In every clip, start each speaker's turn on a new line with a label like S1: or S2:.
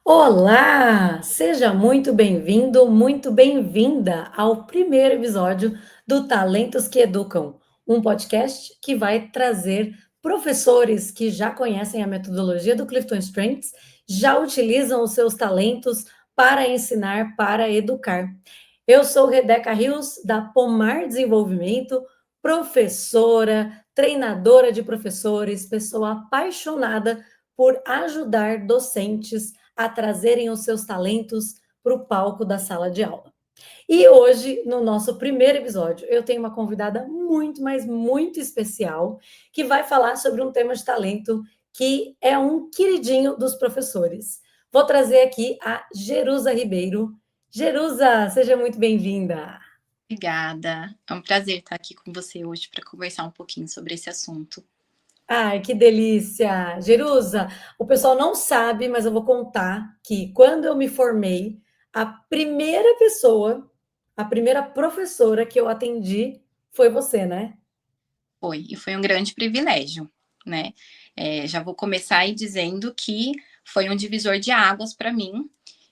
S1: Olá! Seja muito bem-vindo, muito bem-vinda ao primeiro episódio do Talentos que Educam, um podcast que vai trazer professores que já conhecem a metodologia do Clifton Strengths, já utilizam os seus talentos para ensinar, para educar. Eu sou Rebeca Rios, da Pomar Desenvolvimento, professora, treinadora de professores, pessoa apaixonada por ajudar docentes a trazerem os seus talentos para o palco da sala de aula. E hoje, no nosso primeiro episódio, eu tenho uma convidada muito, mas muito especial, que vai falar sobre um tema de talento que é um queridinho dos professores. Vou trazer aqui a Jerusa Ribeiro. Jerusa, seja muito bem-vinda.
S2: Obrigada. É um prazer estar aqui com você hoje para conversar um pouquinho sobre esse assunto.
S1: Ai, que delícia! Jerusa, o pessoal não sabe, mas eu vou contar que quando eu me formei, a primeira pessoa, a primeira professora que eu atendi foi você, né?
S2: E foi um grande privilégio, né? Já vou começar aí dizendo que foi um divisor de águas para mim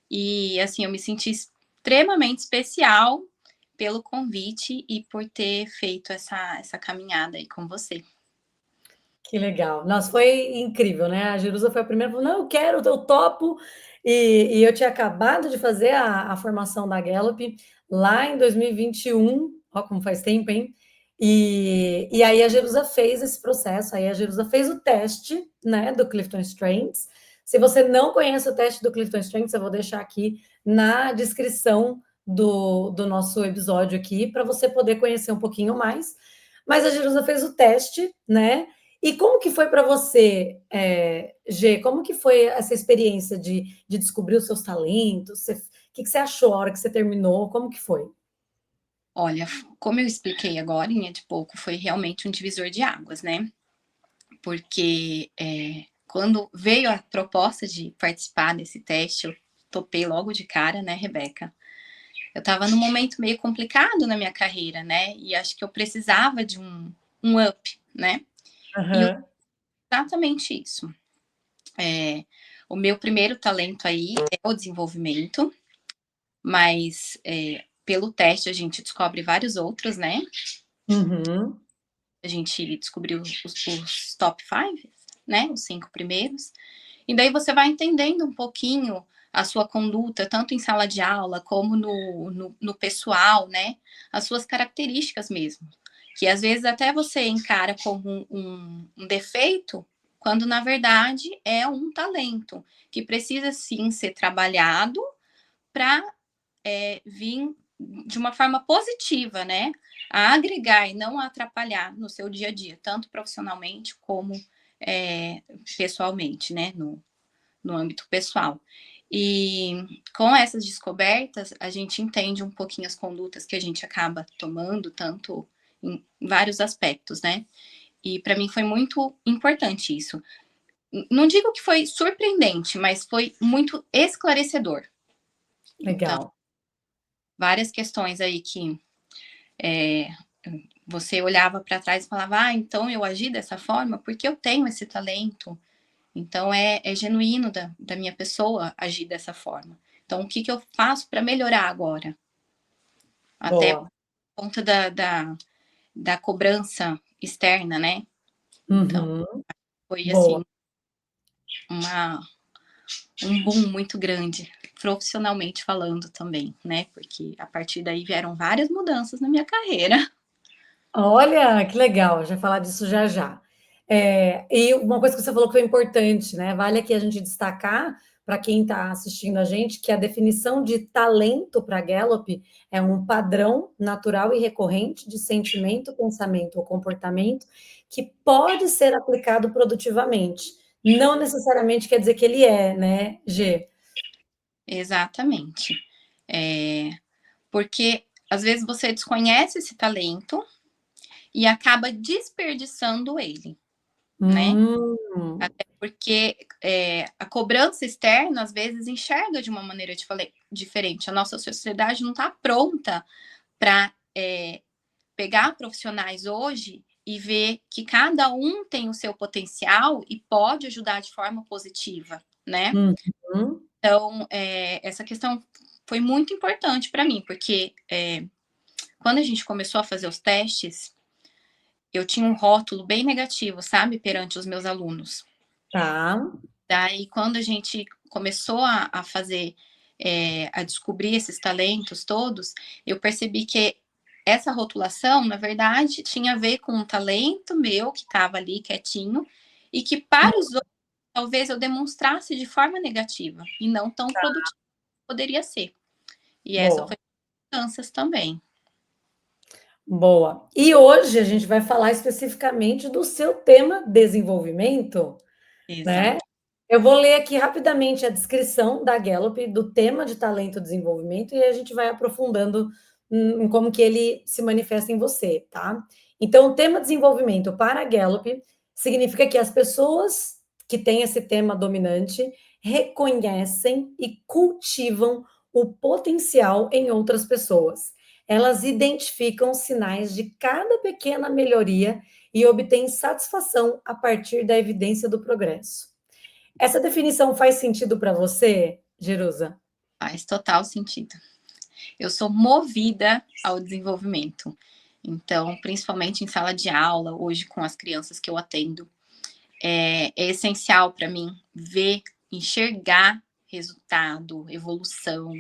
S2: e, assim, eu me senti extremamente especial pelo convite e por ter feito essa caminhada aí com você.
S1: Que legal. Nossa, foi incrível, né? A Jerusa foi a primeira, falou, não, eu quero, eu topo. E eu tinha acabado de fazer a formação da Gallup lá em 2021, ó, como faz tempo, hein? E aí a Jerusa fez esse processo, aí a Jerusa fez o teste, né, do Clifton Strengths. Se você não conhece o teste do Clifton Strengths, eu vou deixar aqui na descrição do nosso episódio aqui, para você poder conhecer um pouquinho mais. Mas a Jerusa fez o teste, né? E como que foi para você, Gê? Como que foi essa experiência de descobrir os seus talentos? O que você achou a hora que você terminou? Como que foi?
S2: Olha, como eu expliquei agora, de pouco, foi realmente um divisor de águas, né? Porque quando veio a proposta de participar desse teste, eu topei logo de cara, né, Rebeca? Eu estava num momento meio complicado na minha carreira, né? E acho que eu precisava de um up, né? E
S1: Aham.
S2: exatamente isso. O meu primeiro talento aí é o desenvolvimento, mas pelo teste a gente descobre vários outros, né?
S1: Uhum.
S2: A gente descobriu os top 5, né? Os 5 primeiros. E daí você vai entendendo um pouquinho a sua conduta, tanto em sala de aula como no pessoal, né? As suas características mesmo. Que às vezes até você encara como um defeito, quando na verdade é um talento que precisa sim ser trabalhado para vir de uma forma positiva, né? A agregar e não a atrapalhar no seu dia a dia, tanto profissionalmente como pessoalmente, né? No âmbito pessoal. E com essas descobertas, a gente entende um pouquinho as condutas que a gente acaba tomando, tanto em vários aspectos, né? E para mim foi muito importante isso. Não digo que foi surpreendente, mas foi muito esclarecedor. Então,
S1: Legal.
S2: várias questões aí que você olhava para trás e falava, então eu agi dessa forma porque eu tenho esse talento. Então, é genuíno da minha pessoa agir dessa forma. Então, o que, que eu faço para melhorar agora? Até por
S1: Boa.
S2: conta da cobrança externa, né? Então,
S1: Uhum.
S2: foi
S1: Boa.
S2: assim, um boom muito grande, profissionalmente falando também, né? Porque a partir daí vieram várias mudanças na minha carreira.
S1: Olha, que legal, já falar disso já já. E uma coisa que você falou que foi importante, né? Vale aqui a gente destacar para quem está assistindo a gente que a definição de talento para Gallup é um padrão natural e recorrente de sentimento, pensamento ou comportamento que pode ser aplicado produtivamente. Não necessariamente quer dizer que ele é, né, G?
S2: Exatamente. Porque às vezes você desconhece esse talento e acaba desperdiçando ele, né?
S1: Hum,
S2: Até porque a cobrança externa, às vezes, enxerga de uma maneira diferente. A nossa sociedade não está pronta para pegar profissionais hoje e ver que cada um tem o seu potencial e pode ajudar de forma positiva, né?
S1: uhum.
S2: Então, essa questão foi muito importante para mim, porque quando a gente começou a fazer os testes, eu tinha um rótulo bem negativo, sabe, perante os meus alunos.
S1: Tá.
S2: Daí, quando a gente começou a fazer, a descobrir esses talentos todos, eu percebi que essa rotulação, na verdade, tinha a ver com um talento meu que estava ali quietinho e que para os outros, talvez eu demonstrasse de forma negativa e não tão produtiva poderia ser. E essa foi
S1: Boa.
S2: mudanças também.
S1: Boa. E hoje a gente vai falar especificamente do seu tema desenvolvimento, né?
S2: Exato.
S1: Eu vou ler aqui rapidamente a descrição da Gallup do tema de talento e desenvolvimento e a gente vai aprofundando em como que ele se manifesta em você, tá? Então, o tema desenvolvimento para a Gallup significa que as pessoas que têm esse tema dominante reconhecem e cultivam o potencial em outras pessoas. Elas identificam sinais de cada pequena melhoria e obtêm satisfação a partir da evidência do progresso. Essa definição faz sentido para você, Jerusa?
S2: Faz total sentido. Eu sou movida ao desenvolvimento. Então, principalmente em sala de aula, hoje com as crianças que eu atendo, é essencial para mim ver, enxergar resultado, evolução,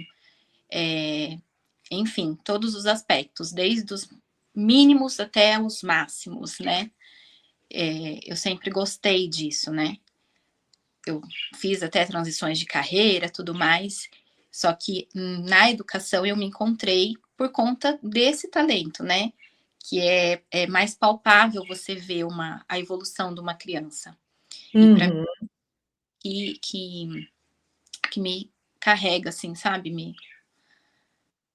S2: enfim, todos os aspectos, desde os mínimos até os máximos, né? Eu sempre gostei disso, né? Eu fiz até transições de carreira, tudo mais, só que na educação eu me encontrei por conta desse talento, né? Que é mais palpável você ver a evolução de uma criança. E para mim,
S1: Uhum.
S2: que me carrega, assim, sabe?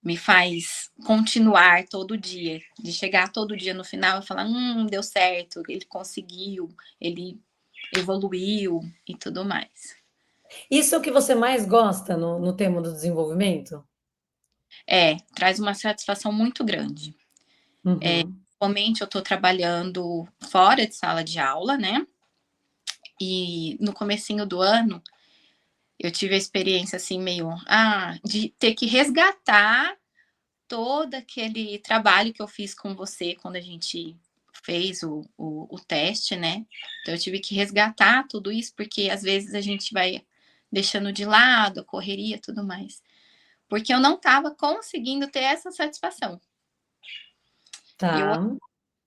S2: Me faz continuar todo dia, de chegar todo dia no final e falar, deu certo, ele conseguiu, ele evoluiu e tudo mais.
S1: Isso é o que você mais gosta no tema do desenvolvimento?
S2: Traz uma satisfação muito grande.
S1: Uhum.
S2: Atualmente eu estou trabalhando fora de sala de aula, né? E no comecinho do ano eu tive a experiência assim meio de ter que resgatar todo aquele trabalho que eu fiz com você quando a gente fez o teste, né? Então eu tive que resgatar tudo isso, porque às vezes a gente vai deixando de lado a correria e tudo mais. Porque eu não estava conseguindo ter essa satisfação. E eu
S1: Tá.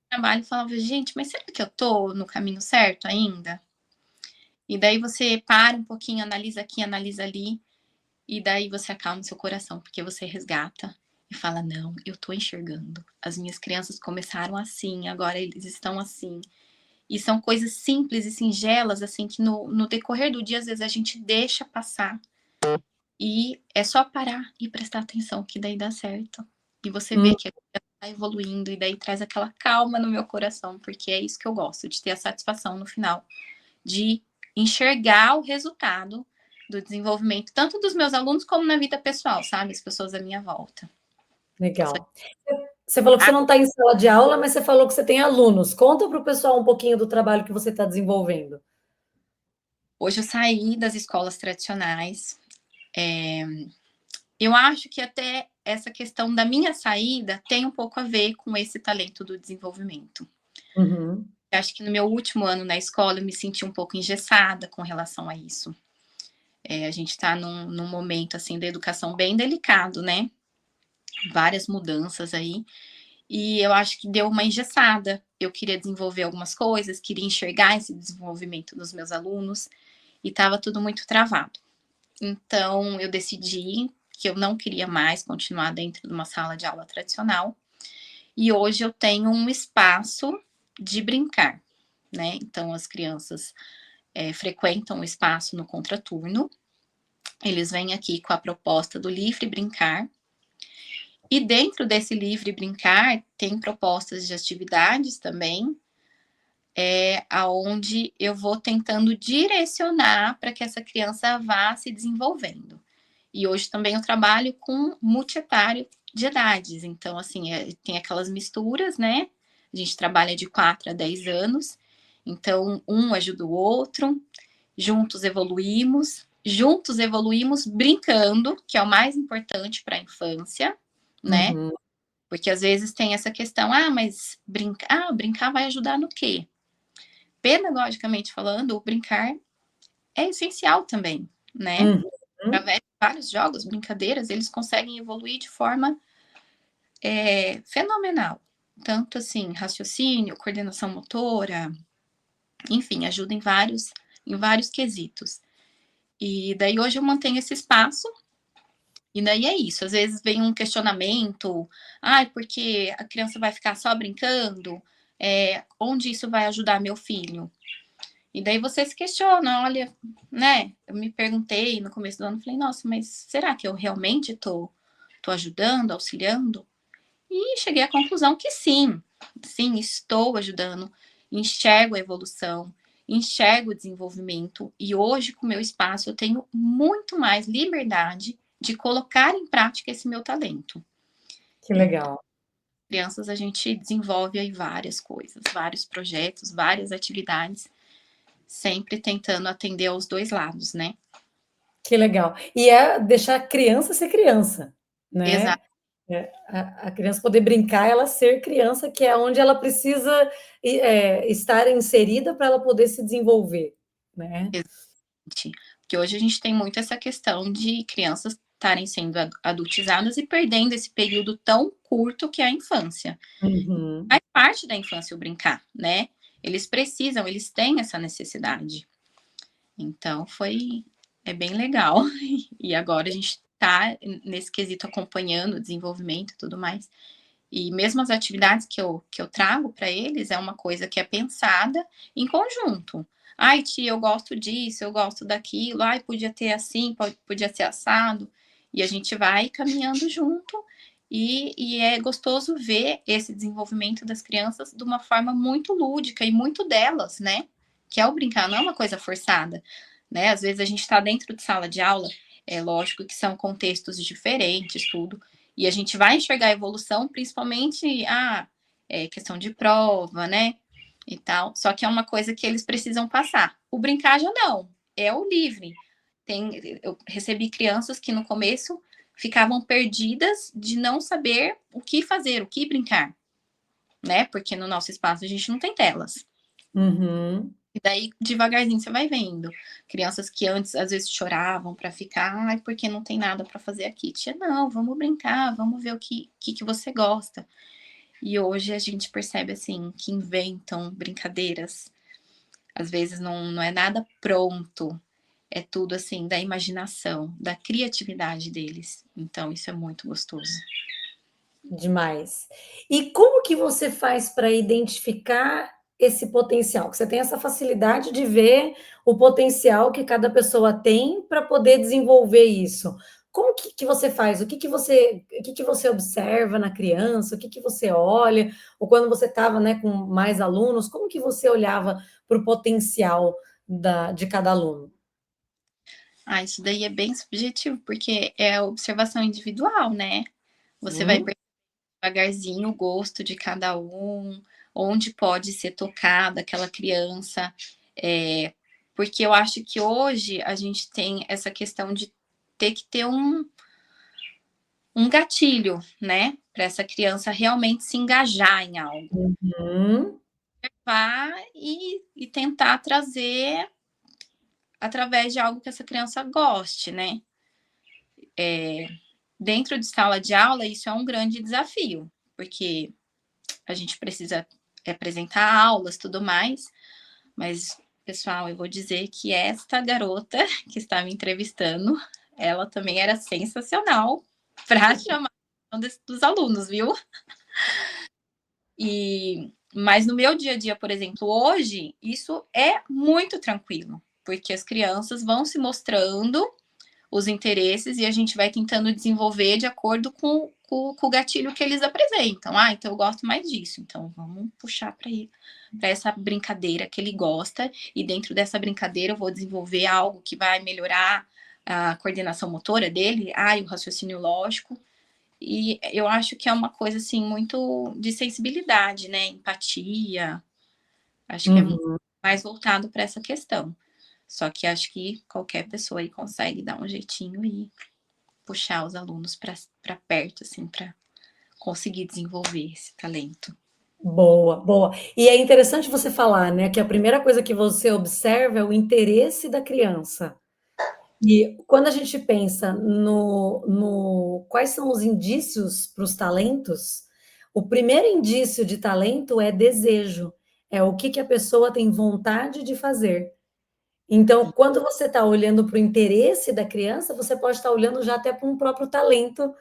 S2: trabalho e falava, gente, mas será que eu tô no caminho certo ainda? E daí você para um pouquinho, analisa aqui, analisa ali, e daí você acalma o seu coração, porque você resgata e fala, não, eu tô enxergando. As minhas crianças começaram assim, agora eles estão assim. E são coisas simples e singelas, assim, que no decorrer do dia, às vezes, a gente deixa passar. E é só parar e prestar atenção, que daí dá certo. E você vê
S1: Hum,
S2: que tá evoluindo, e daí traz aquela calma no meu coração, porque é isso que eu gosto, de ter a satisfação no final, de enxergar o resultado do desenvolvimento, tanto dos meus alunos como na vida pessoal, sabe? As pessoas à minha volta.
S1: legal. Você falou que você não está em sala de aula, mas você falou que você tem alunos. Conta para o pessoal um pouquinho do trabalho que você está desenvolvendo.
S2: Hoje eu saí das escolas tradicionais. Eu acho que até essa questão da minha saída tem um pouco a ver com esse talento do desenvolvimento.
S1: Uhum.
S2: Eu acho que no meu último ano na escola eu me senti um pouco engessada com relação a isso. A gente está num momento assim da educação bem delicado, né? Várias mudanças aí. E eu acho que deu uma engessada. Eu queria desenvolver algumas coisas, queria enxergar esse desenvolvimento dos meus alunos e estava tudo muito travado. Então eu decidi que eu não queria mais continuar dentro de uma sala de aula tradicional. E hoje eu tenho um espaço de brincar, né? Então as crianças frequentam o espaço no contraturno. Eles vêm aqui com a proposta do livre brincar. E dentro desse livre brincar tem propostas de atividades também, aonde eu vou tentando direcionar para que essa criança vá se desenvolvendo. E hoje também eu trabalho com multietário de idades, então assim, tem aquelas misturas, né? A gente trabalha de 4 a 10 anos, então um ajuda o outro, juntos evoluímos, juntos evoluímos brincando, que é o mais importante para a infância, né?
S1: Uhum.
S2: Porque às vezes tem essa questão, mas brincar vai ajudar no quê? Pedagogicamente falando, o brincar é essencial também, né?
S1: Uhum.
S2: Através de vários jogos, brincadeiras, eles conseguem evoluir de forma fenomenal. Tanto assim, raciocínio, coordenação motora, enfim, ajuda em vários quesitos. E daí hoje eu mantenho esse espaço, e daí é isso. Às vezes vem um questionamento, porque a criança vai ficar só brincando? Onde isso vai ajudar meu filho? E daí você se questiona, olha, né? Eu me perguntei no começo do ano, falei, nossa, mas será que eu realmente tô ajudando, auxiliando? E cheguei à conclusão que sim, estou ajudando, enxergo a evolução, enxergo o desenvolvimento, e hoje, com o meu espaço, eu tenho muito mais liberdade de colocar em prática esse meu talento.
S1: Que
S2: Então,
S1: legal.
S2: crianças, a gente desenvolve aí várias coisas, vários projetos, várias atividades, sempre tentando atender aos dois lados, né?
S1: Que legal. E é deixar a criança ser criança, né?
S2: Exato,
S1: A criança poder brincar, ela ser criança, que é onde ela precisa estar inserida para ela poder se desenvolver, né?
S2: porque hoje a gente tem muito essa questão de crianças estarem sendo adultizadas e perdendo esse período tão curto que é a infância.
S1: Uhum.
S2: Faz parte da infância o brincar, né? Eles precisam, eles têm essa necessidade. Então é bem legal. E agora a gente está nesse quesito acompanhando o desenvolvimento e tudo mais. E mesmo as atividades que eu trago para eles é uma coisa que é pensada em conjunto. Ai, tia, eu gosto disso, eu gosto daquilo, podia ter assim, podia ser assado. E a gente vai caminhando junto e é gostoso ver esse desenvolvimento das crianças de uma forma muito lúdica e muito delas, né? Que é o brincar, não é uma coisa forçada, né? Às vezes a gente está dentro de sala de aula, é lógico que são contextos diferentes, tudo, e a gente vai enxergar a evolução, principalmente questão de prova, né? E tal. Só que é uma coisa que eles precisam passar. O brincar já não, é o livre. Eu recebi crianças que no começo ficavam perdidas de não saber o que fazer, o que brincar, né? Porque no nosso espaço a gente não tem telas.
S1: Uhum.
S2: E daí, devagarzinho, você vai vendo. Crianças que antes, às vezes, choravam para ficar, porque não tem nada para fazer aqui. Tia, não, vamos brincar, vamos ver o que você gosta. E hoje a gente percebe, assim, que inventam brincadeiras. Às vezes não é nada pronto. É tudo, assim, da imaginação, da criatividade deles. Então, isso é muito gostoso.
S1: Demais. E como que você faz para identificar esse potencial? Que você tem essa facilidade de ver o potencial que cada pessoa tem para poder desenvolver isso. Como que você faz? O que você observa na criança? O que você olha? Ou quando você estava, né, com mais alunos, como que você olhava para o potencial de cada aluno?
S2: Isso daí é bem subjetivo, porque é a observação individual, né? Você vai
S1: Hum,
S2: devagarzinho o gosto de cada um, onde pode ser tocada aquela criança. Porque eu acho que hoje a gente tem essa questão de ter que ter um gatilho, né? Para essa criança realmente se engajar em algo.
S1: uhum,
S2: Vá e tentar trazer através de algo que essa criança goste, né? Dentro de sala de aula, isso é um grande desafio, porque a gente precisa apresentar aulas, tudo mais, mas, pessoal, eu vou dizer que esta garota que está me entrevistando, ela também era sensacional para chamar a atenção dos alunos, viu? Mas no meu dia a dia, por exemplo, hoje, isso é muito tranquilo, porque as crianças vão se mostrando os interesses e a gente vai tentando desenvolver de acordo com o gatilho que eles apresentam. Então eu gosto mais disso, então vamos puxar para essa brincadeira que ele gosta, e dentro dessa brincadeira eu vou desenvolver algo que vai melhorar a coordenação motora dele, o raciocínio lógico. E eu acho que é uma coisa assim muito de sensibilidade, né? Empatia. Acho que é
S1: uhum.
S2: mais voltado para essa questão. Só que acho que qualquer pessoa aí consegue dar um jeitinho e puxar os alunos para perto, assim, para conseguir desenvolver esse talento.
S1: Boa, boa. E é interessante você falar, né, que a primeira coisa que você observa é o interesse da criança. E quando a gente pensa no quais são os indícios para os talentos, o primeiro indício de talento é desejo, é o que que a pessoa tem vontade de fazer. Então, quando você está olhando para o interesse da criança, você pode estar olhando já até para um próprio talento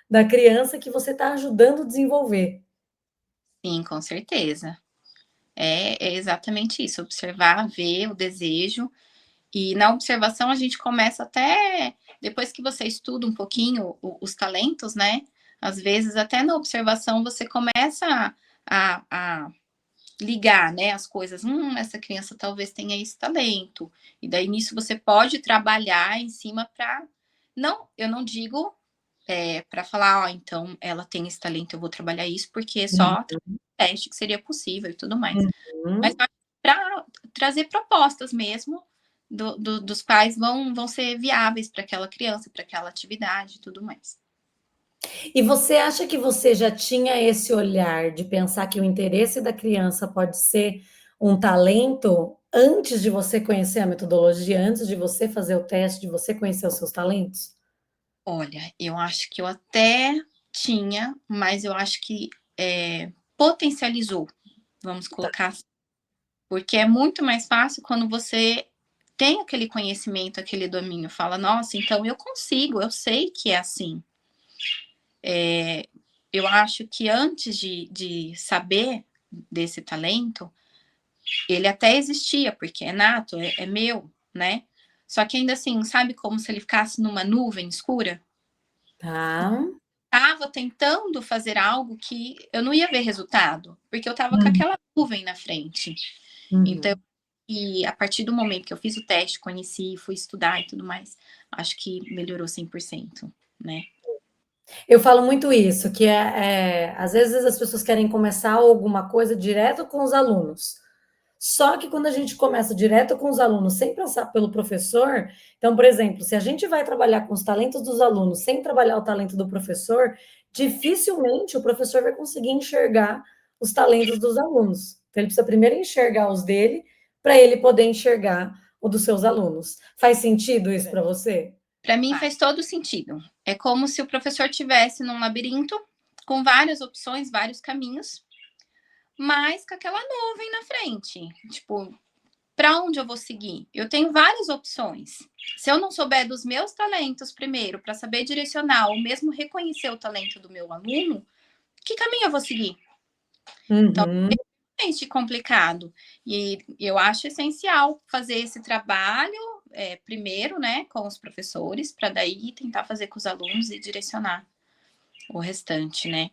S1: da criança que você está ajudando a desenvolver.
S2: Sim, com certeza. É exatamente isso, observar, ver o desejo, e na observação a gente começa até, depois que você estuda um pouquinho os talentos, né? Às vezes até na observação você começa a ligar, né, as coisas. Essa criança talvez tenha esse talento. E daí nisso você pode trabalhar em cima para... Não, eu não digo para falar, ó, então ela tem esse talento, eu vou trabalhar isso, porque é só teste que seria possível e tudo mais. Mas
S1: Uhum.
S2: para trazer propostas mesmo dos quais vão ser viáveis para aquela criança, para aquela atividade e tudo mais.
S1: E você acha que você já tinha esse olhar de pensar que o interesse da criança pode ser um talento antes de você conhecer a metodologia, antes de você fazer o teste, de você conhecer os seus talentos?
S2: Olha, eu acho que eu até tinha, mas eu acho que potencializou, vamos
S1: Tá.
S2: colocar assim. Porque é muito mais fácil quando você tem aquele conhecimento, aquele domínio, fala, nossa, então eu consigo, eu sei que é assim. Eu acho que antes de saber desse talento, ele até existia, porque é nato, é meu, né? Só que ainda assim, sabe como se ele ficasse numa nuvem escura?
S1: Tá.
S2: Estava tentando fazer algo que eu não ia ver resultado, porque eu estava com
S1: Hum,
S2: aquela nuvem na frente. Então,
S1: uhum.
S2: e a partir do momento que eu fiz o teste, conheci, fui estudar e tudo mais, acho que melhorou 100%, né?
S1: Eu falo muito isso, que às vezes as pessoas querem começar alguma coisa direto com os alunos. Só que quando a gente começa direto com os alunos, sem passar pelo professor, então, por exemplo, se a gente vai trabalhar com os talentos dos alunos sem trabalhar o talento do professor, dificilmente o professor vai conseguir enxergar os talentos dos alunos. Então, ele precisa primeiro enxergar os dele, para ele poder enxergar o dos seus alunos. Faz sentido isso para você?
S2: Para mim faz todo sentido. É como se o professor tivesse num labirinto com várias opções, vários caminhos, mas com aquela nuvem na frente. Tipo, para onde eu vou seguir? Eu tenho várias opções. Se eu não souber dos meus talentos primeiro, para saber direcionar ou mesmo reconhecer o talento do meu aluno, que caminho eu vou seguir? Então,
S1: Uhum.
S2: é complicado. E eu acho essencial fazer esse trabalho primeiro, né, com os professores, para daí tentar fazer com os alunos e direcionar o restante, né?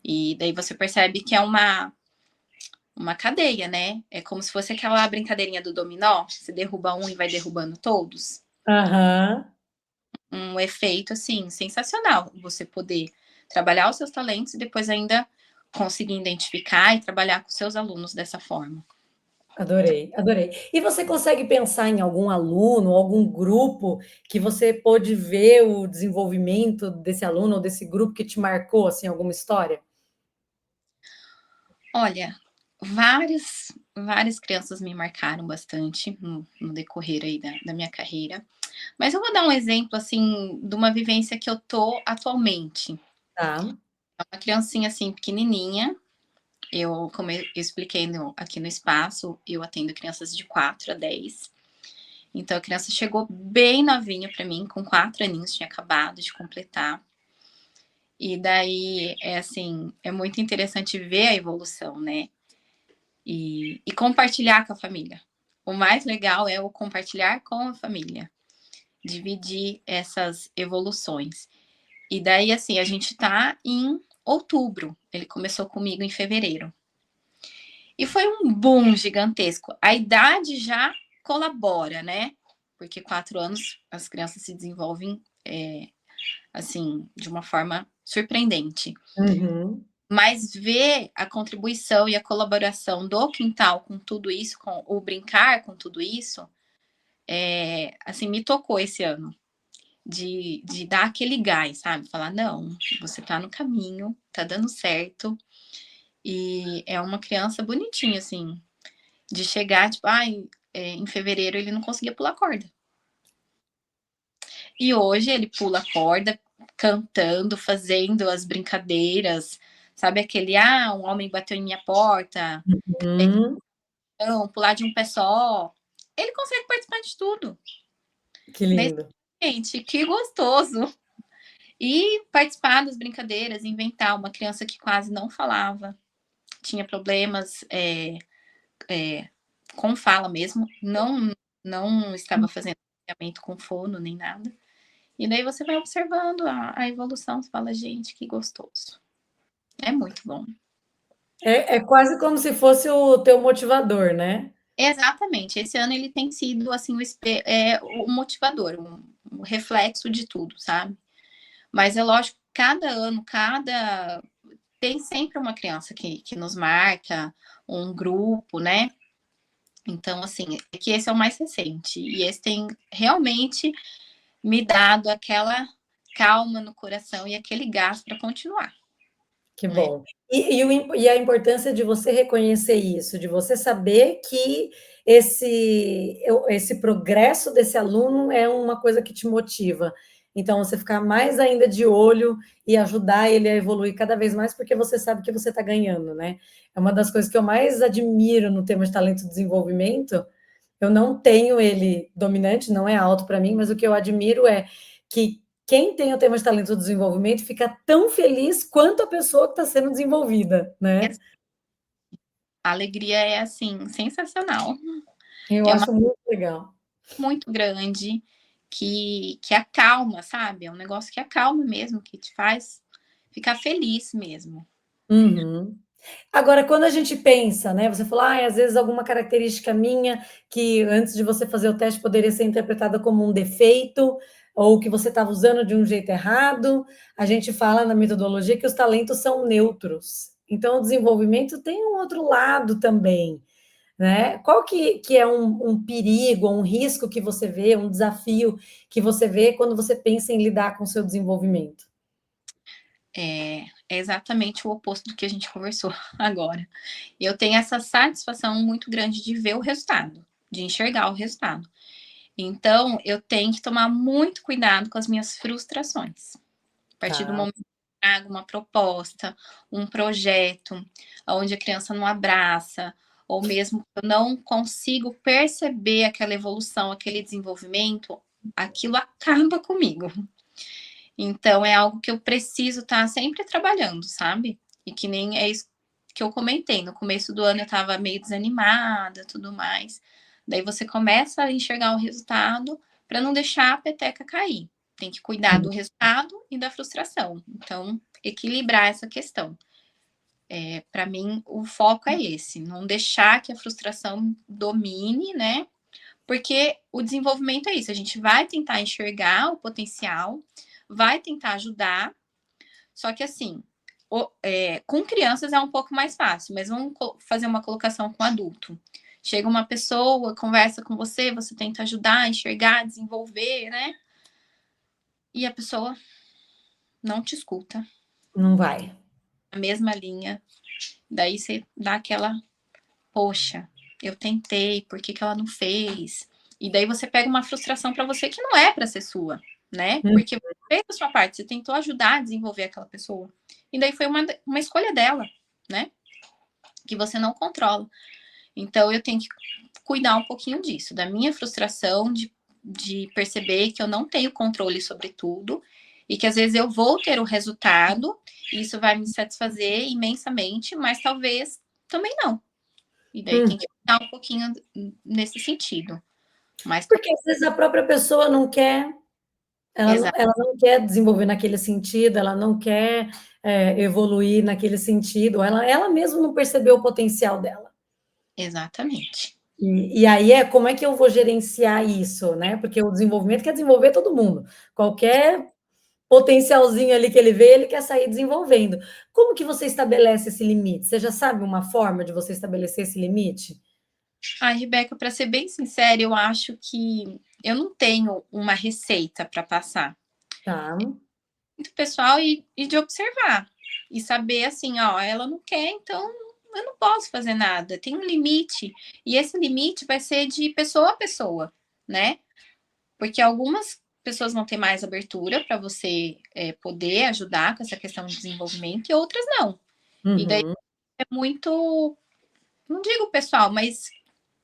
S2: E daí você percebe que é uma cadeia, né? É como se fosse aquela brincadeirinha do dominó, você derruba um e vai derrubando todos.
S1: Aham.
S2: Um efeito, assim, sensacional. Você poder trabalhar os seus talentos e depois ainda conseguir identificar e trabalhar com seus alunos dessa forma.
S1: Adorei, adorei. E você consegue pensar em algum aluno, algum grupo que você pôde ver o desenvolvimento desse aluno ou desse grupo que te marcou, assim, alguma história?
S2: Olha, várias crianças me marcaram bastante no decorrer aí da minha carreira. Mas eu vou dar um exemplo, assim, de uma vivência que eu tô atualmente.
S1: Tá.
S2: É uma criancinha, assim, pequenininha. Como eu expliquei aqui no espaço, eu atendo crianças de 4 a 10. Então, a criança chegou bem novinha para mim, com 4 aninhos, tinha acabado de completar. E daí, assim, é muito interessante ver a evolução, né? E compartilhar com a família. O mais legal é o compartilhar com a família, dividir essas evoluções. E daí, assim, a gente tá em outubro, ele começou comigo em fevereiro. E foi um boom gigantesco. A idade já colabora, né? Porque 4 anos as crianças se desenvolvem, assim, de uma forma surpreendente.
S1: Uhum.
S2: Mas ver a contribuição e a colaboração do quintal com tudo isso, com o brincar com tudo isso, assim, me tocou esse ano. De dar aquele gás, sabe? Falar, não, você tá no caminho, tá dando certo. E é uma criança bonitinha, assim, de chegar, tipo, em fevereiro ele não conseguia pular corda. E hoje ele pula corda, cantando, fazendo as brincadeiras, sabe aquele, um homem bateu em minha porta, então, pular de um pé só. Ele consegue participar de tudo.
S1: Que lindo.
S2: Gente, que gostoso. E participar das brincadeiras, inventar uma criança que quase não falava, tinha problemas com fala mesmo, não estava fazendo acompanhamento com fono nem nada. E daí você vai observando a evolução, você fala, gente, que gostoso. É muito bom.
S1: É quase como se fosse o teu motivador, né?
S2: Exatamente. Esse ano ele tem sido assim o motivador, um reflexo de tudo, sabe? Mas é lógico, cada ano, tem sempre uma criança que nos marca, um grupo, né? Então, assim, é que esse é o mais recente. E esse tem realmente me dado aquela calma no coração e aquele gás para continuar,
S1: Que
S2: né?
S1: bom. E a importância de você reconhecer isso, de você saber que esse progresso desse aluno é uma coisa que te motiva. Então, você ficar mais ainda de olho e ajudar ele a evoluir cada vez mais, porque você sabe que você está ganhando, né? É uma das coisas que eu mais admiro no tema de talento e desenvolvimento. Eu não tenho ele dominante, não é alto para mim, mas o que eu admiro é que quem tem o tema de talento do desenvolvimento fica tão feliz quanto a pessoa que está sendo desenvolvida, né?
S2: A alegria é assim, sensacional.
S1: Eu
S2: É uma
S1: acho muito legal.
S2: muito grande que acalma, sabe? É um negócio que acalma mesmo, que te faz ficar feliz mesmo.
S1: Uhum. Agora, quando a gente pensa, né? Você falou, às vezes alguma característica minha que antes de você fazer o teste poderia ser interpretada como um defeito, ou que você estava usando de um jeito errado. A gente fala na metodologia que os talentos são neutros. Então, o desenvolvimento tem um outro lado também, né? Qual que é um perigo, um risco que você vê, um desafio que você vê quando você pensa em lidar com o seu desenvolvimento?
S2: É exatamente o oposto do que a gente conversou agora. Eu tenho essa satisfação muito grande de ver o resultado, de enxergar o resultado. Então, eu tenho que tomar muito cuidado com as minhas frustrações. A partir do
S1: Tá.
S2: momento que eu trago uma proposta, um projeto, onde a criança não abraça, ou mesmo eu não consigo perceber aquela evolução, aquele desenvolvimento, aquilo acaba comigo. Então, é algo que eu preciso estar sempre trabalhando, sabe? E que nem é isso que eu comentei. No começo do ano eu estava meio desanimada, tudo mais. Daí você começa a enxergar o resultado para não deixar a peteca cair. Tem que cuidar do resultado e da frustração. Então, equilibrar essa questão. Para mim, o foco é esse, não deixar que a frustração domine, né? Porque o desenvolvimento é isso, a gente vai tentar enxergar o potencial, vai tentar ajudar, só que assim, com crianças é um pouco mais fácil, mas vamos fazer uma colocação com adulto. Chega uma pessoa, conversa com você, você tenta ajudar, enxergar, desenvolver, né? E a pessoa não te escuta.
S1: Não vai.
S2: A mesma linha. Daí você dá aquela, poxa, eu tentei, por que ela não fez? E daí você pega uma frustração para você que não é para ser sua, né? Porque você fez a sua parte, você tentou ajudar a desenvolver aquela pessoa. E daí foi uma escolha dela, né? Que você não controla. Então eu tenho que cuidar um pouquinho disso, da minha frustração, de perceber que eu não tenho controle sobre tudo e que às vezes eu vou ter o resultado, e isso vai me satisfazer imensamente, mas talvez também não. E daí tem que cuidar um pouquinho nesse sentido. Mas
S1: Porque às vezes a própria pessoa não quer,
S2: exato,
S1: ela não quer desenvolver naquele sentido, ela não quer evoluir naquele sentido, ela mesma não percebeu o potencial dela.
S2: exatamente.
S1: E aí como é que eu vou gerenciar isso, né? Porque o desenvolvimento quer desenvolver todo mundo. Qualquer potencialzinho ali que ele vê, ele quer sair desenvolvendo. Como que você estabelece esse limite? Você já sabe uma forma de você estabelecer esse limite?
S2: Rebeca, para ser bem sincera, eu acho que eu não tenho uma receita para passar.
S1: Tá.
S2: Muito pessoal e de observar. E saber assim, ó, ela não quer, então eu não posso fazer nada. Tem um limite. E esse limite vai ser de pessoa a pessoa, né? Porque algumas pessoas vão ter mais abertura para você poder ajudar com essa questão de desenvolvimento e outras não. E daí
S1: Uhum.
S2: é muito, não digo pessoal, mas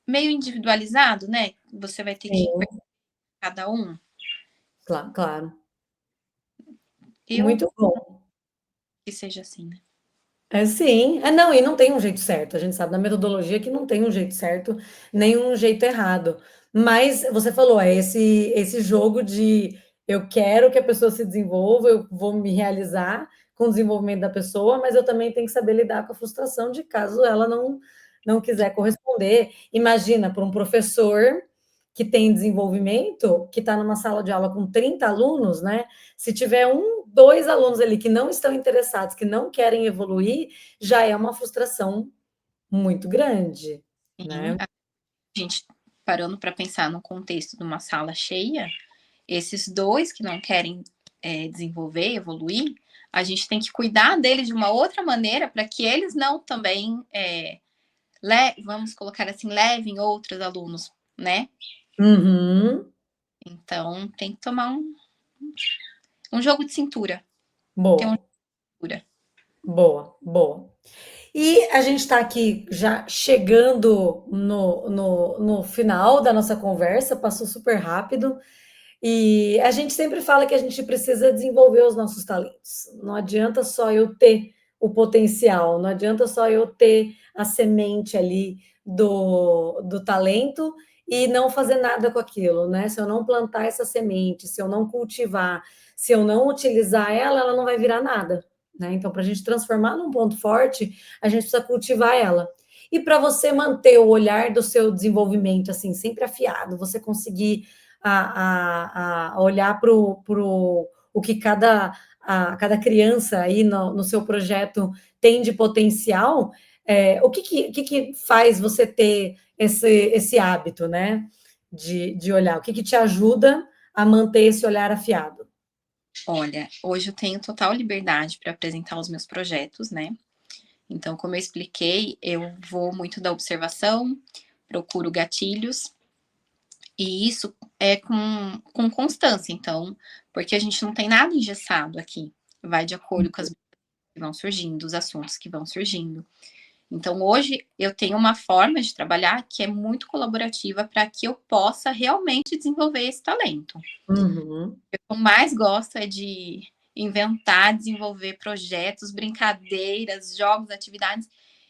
S2: meio individualizado, né? Você vai ter que ir
S1: Sim,
S2: cada um.
S1: claro.
S2: Eu
S1: Muito bom.
S2: que seja assim, né?
S1: É, sim. Não, e não tem um jeito certo. A gente sabe na metodologia que não tem um jeito certo, nem um jeito errado. Mas você falou, é esse jogo de eu quero que a pessoa se desenvolva, eu vou me realizar com o desenvolvimento da pessoa, mas eu também tenho que saber lidar com a frustração de caso ela não quiser corresponder. Imagina para um professor que tem desenvolvimento, que está numa sala de aula com 30 alunos, né? Se tiver um, dois alunos ali que não estão interessados, que não querem evoluir, já é uma frustração muito grande,
S2: Sim,
S1: né?
S2: a gente parando para pensar no contexto de uma sala cheia, esses dois que não querem desenvolver, evoluir, a gente tem que cuidar deles de uma outra maneira para que eles não também, vamos colocar assim, levem outros alunos, né?
S1: Uhum.
S2: Então tem que tomar um jogo de cintura. Tem um
S1: Boa,
S2: jogo de cintura.
S1: boa. E a gente está aqui já chegando no final da nossa conversa, passou super rápido. E a gente sempre fala que a gente precisa desenvolver os nossos talentos. Não adianta só eu ter o potencial, não adianta só eu ter a semente ali do talento e não fazer nada com aquilo, né? Se eu não plantar essa semente, se eu não cultivar, se eu não utilizar ela, ela não vai virar nada, né? Então, para a gente transformar num ponto forte, a gente precisa cultivar ela. E para você manter o olhar do seu desenvolvimento assim sempre afiado, você conseguir a olhar para o que cada criança aí no seu projeto tem de potencial, o que faz você ter esse hábito, né? De olhar, o que te ajuda a manter esse olhar afiado?
S2: Olha, hoje eu tenho total liberdade para apresentar os meus projetos, né? Então, como eu expliquei, eu vou muito da observação, procuro gatilhos, e isso é com constância, então, porque a gente não tem nada engessado aqui, vai de acordo com as que vão surgindo, os assuntos que vão surgindo. Então, hoje eu tenho uma forma de trabalhar que é muito colaborativa para que eu possa realmente desenvolver esse talento.
S1: Uhum.
S2: O que eu mais gosto é de inventar, desenvolver projetos, brincadeiras, jogos, atividades.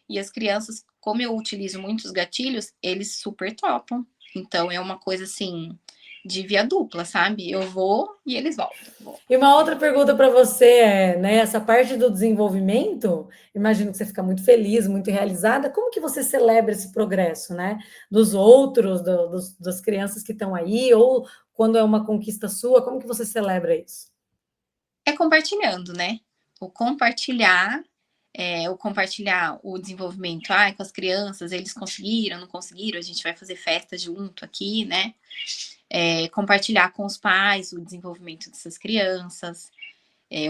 S2: E as crianças, como eu utilizo muitos gatilhos, eles super topam. Então é uma coisa assim de via dupla, sabe? Eu vou e eles voltam.
S1: E uma outra pergunta para você é, né, essa parte do desenvolvimento, imagino que você fica muito feliz, muito realizada, como que você celebra esse progresso, né, dos outros, das crianças que estão aí, ou quando é uma conquista sua, como que você celebra isso?
S2: É compartilhando, né? O compartilhar, o compartilhar o desenvolvimento, com as crianças, eles conseguiram, não conseguiram, a gente vai fazer festa junto aqui, né? Compartilhar com os pais o desenvolvimento dessas crianças.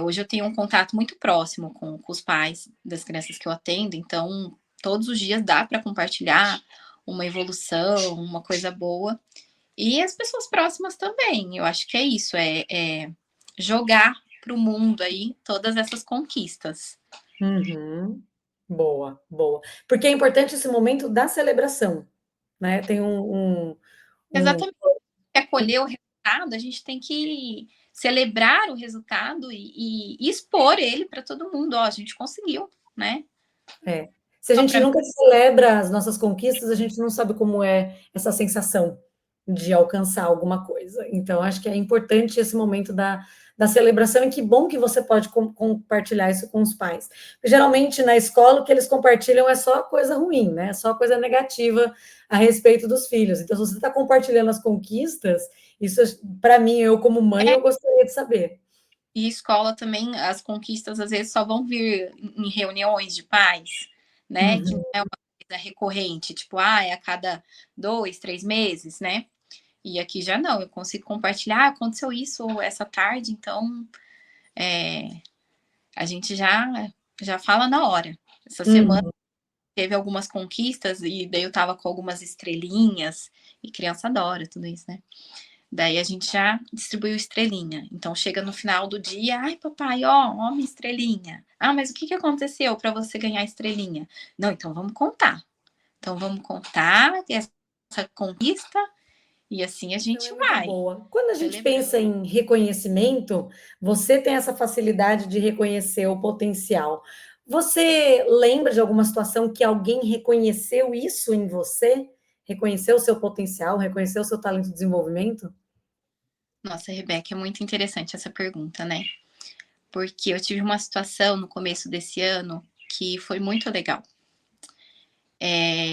S2: Hoje eu tenho um contato muito próximo com os pais das crianças que eu atendo, então todos os dias dá para compartilhar uma evolução, uma coisa boa. E as pessoas próximas também, eu acho que é isso, jogar para o mundo aí todas essas conquistas.
S1: Uhum. Boa. Porque é importante esse momento da celebração, né? Tem um
S2: Exatamente. Quer colher o resultado, a gente tem que celebrar o resultado e expor ele para todo mundo. Ó, a gente conseguiu, né?
S1: É. Se a
S2: Só
S1: gente
S2: para mim.
S1: nunca celebra as nossas conquistas, a gente não sabe como é essa sensação de alcançar alguma coisa. Então, acho que é importante esse momento da celebração, e que bom que você pode compartilhar isso com os pais. Porque, geralmente, na escola, o que eles compartilham é só coisa ruim, né? É só coisa negativa a respeito dos filhos. Então, se você está compartilhando as conquistas, isso, para mim, eu como mãe, eu gostaria de saber.
S2: E escola também, as conquistas às vezes só vão vir em reuniões de pais, né? Que não
S1: Uhum.
S2: é uma recorrente, tipo, é a cada 2, 3 meses, né? E aqui já não, eu consigo compartilhar, aconteceu isso essa tarde, então a gente já fala na hora. Essa semana teve algumas conquistas e daí eu tava com algumas estrelinhas e criança adora tudo isso, né? Daí a gente já distribuiu estrelinha. Então chega no final do dia, ai papai, ó minha estrelinha. Mas o que aconteceu para você ganhar estrelinha? Não, então vamos contar. Então vamos contar essa conquista e assim a gente
S1: é muito
S2: vai.
S1: boa. Quando a gente
S2: Celebrando.
S1: pensa em reconhecimento, você tem essa facilidade de reconhecer o potencial. Você lembra de alguma situação que alguém reconheceu isso em você? Reconheceu o seu potencial, reconheceu o seu talento de desenvolvimento?
S2: Nossa, Rebeca, é muito interessante essa pergunta, né? Porque eu tive uma situação no começo desse ano que foi muito legal.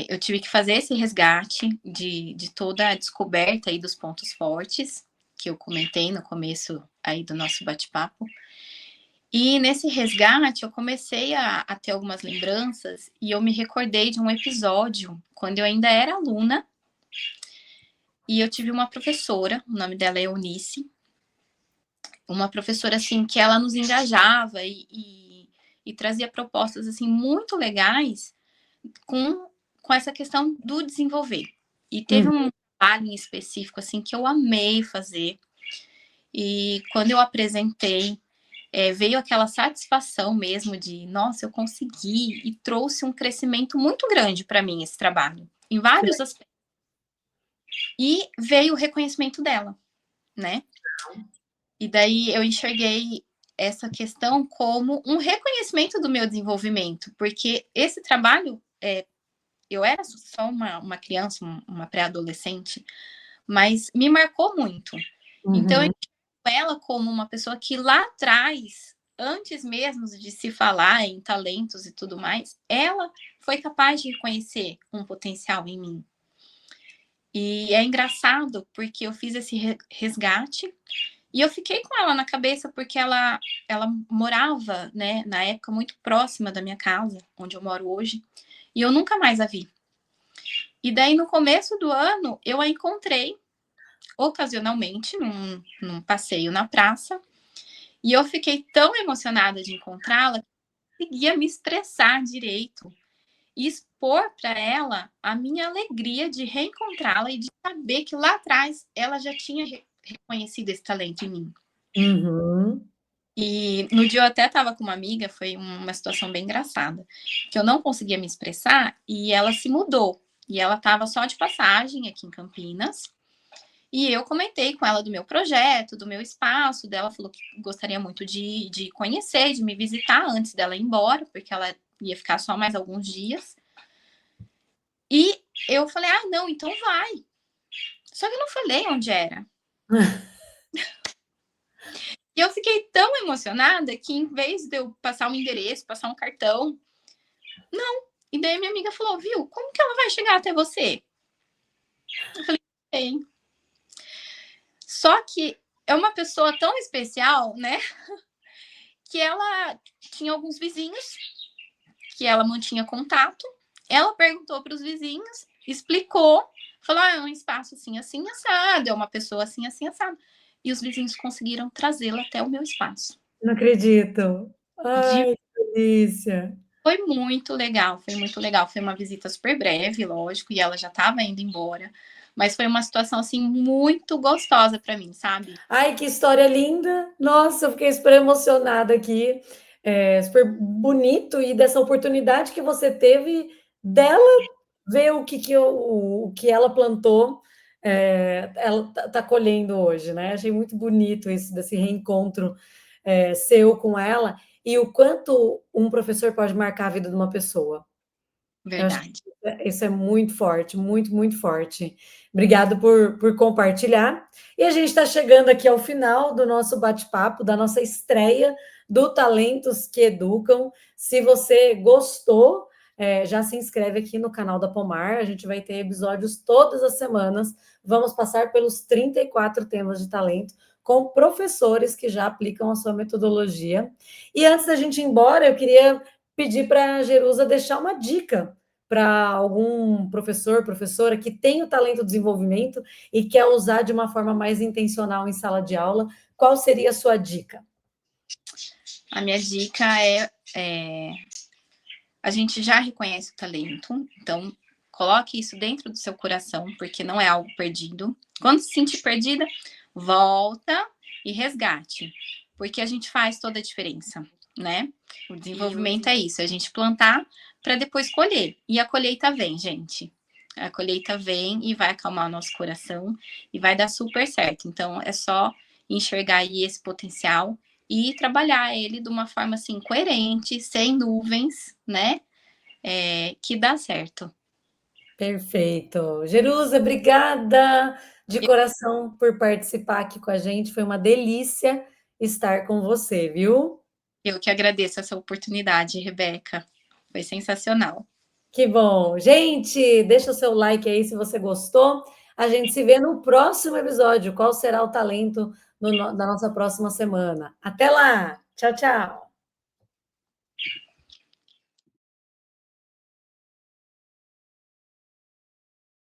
S2: Eu tive que fazer esse resgate de toda a descoberta aí dos pontos fortes, que eu comentei no começo aí do nosso bate-papo. E nesse resgate eu comecei a ter algumas lembranças e eu me recordei de um episódio quando eu ainda era aluna e eu tive uma professora, o nome dela é Eunice, uma professora assim que ela nos engajava e trazia propostas assim muito legais com essa questão do desenvolver. E teve um trabalho em específico assim que eu amei fazer. E quando eu apresentei, veio aquela satisfação mesmo de, nossa, eu consegui, e trouxe um crescimento muito grande para mim esse trabalho, em vários aspectos. E veio o reconhecimento dela, né? E daí eu enxerguei essa questão como um reconhecimento do meu desenvolvimento, porque esse trabalho, eu era só uma criança, uma pré-adolescente, mas me marcou muito. Então, eu enxergo ela como uma pessoa que lá atrás, antes mesmo de se falar em talentos e tudo mais, ela foi capaz de reconhecer um potencial em mim. E é engraçado porque eu fiz esse resgate e eu fiquei com ela na cabeça porque ela morava, né, na época muito próxima da minha casa, onde eu moro hoje, e eu nunca mais a vi. E daí no começo do ano eu a encontrei ocasionalmente num passeio na praça e eu fiquei tão emocionada de encontrá-la que eu conseguia me expressar direito e expor para ela a minha alegria de reencontrá-la e de saber que lá atrás ela já tinha reconhecido esse talento em mim. E no dia eu até estava com uma amiga, foi uma situação bem engraçada, que eu não conseguia me expressar e ela se mudou. E ela estava só de passagem aqui em Campinas. E eu comentei com ela do meu projeto, do meu espaço, dela falou que gostaria muito de conhecer, de me visitar antes dela ir embora, porque ela ia ficar só mais alguns dias. E eu falei, não, então vai. Só que eu não falei onde era. E eu fiquei tão emocionada que em vez de eu passar um endereço, passar um cartão, não. E daí minha amiga falou, viu, como que ela vai chegar até você? Eu falei, bem. Só que é uma pessoa tão especial, né? Que ela tinha alguns vizinhos que ela mantinha contato. Ela perguntou para os vizinhos, explicou, falou: é um espaço assim, assim, assado, é uma pessoa assim, assim, assado. E os vizinhos conseguiram trazê-la até o meu espaço.
S1: Não acredito. Ai, que delícia.
S2: Foi muito legal, foi muito legal. Foi uma visita super breve, lógico, e ela já estava indo embora. Mas foi uma situação assim muito gostosa para mim, sabe?
S1: Ai, que história linda! Nossa, eu fiquei super emocionada aqui. Super bonito e dessa oportunidade que você teve dela ver o que ela plantou, ela tá colhendo hoje, né? Achei muito bonito isso desse reencontro seu com ela e o quanto um professor pode marcar a vida de uma pessoa. Eu acho
S2: Verdade.
S1: que isso é muito forte, muito, muito forte. Obrigado por compartilhar. E a gente está chegando aqui ao final do nosso bate-papo, da nossa estreia do Talentos que Educam. Se você gostou, já se inscreve aqui no canal da Pomar. A gente vai ter episódios todas as semanas. Vamos passar pelos 34 temas de talento com professores que já aplicam a sua metodologia. E antes da gente ir embora, eu queria pedir para a Jerusa deixar uma dica para algum professor, professora que tem o talento do desenvolvimento e quer usar de uma forma mais intencional em sala de aula, qual seria a sua dica?
S2: A minha dica é a gente já reconhece o talento, então coloque isso dentro do seu coração, porque não é algo perdido. Quando se sentir perdida, volta e resgate, porque a gente faz toda a diferença, né? O desenvolvimento é isso, é a gente plantar para depois colher. E a colheita vem, gente. A colheita vem e vai acalmar o nosso coração e vai dar super certo. Então é só enxergar aí esse potencial e trabalhar ele de uma forma assim coerente, sem nuvens, né? Que dá certo.
S1: Perfeito. Jerusa, obrigada de coração por participar aqui com a gente. Foi uma delícia estar com você, viu?
S2: Eu que agradeço essa oportunidade, Rebeca. Foi sensacional.
S1: Que bom. Gente, deixa o seu like aí se você gostou. A gente se vê no próximo episódio. Qual será o talento da nossa próxima semana? Até lá. Tchau, tchau.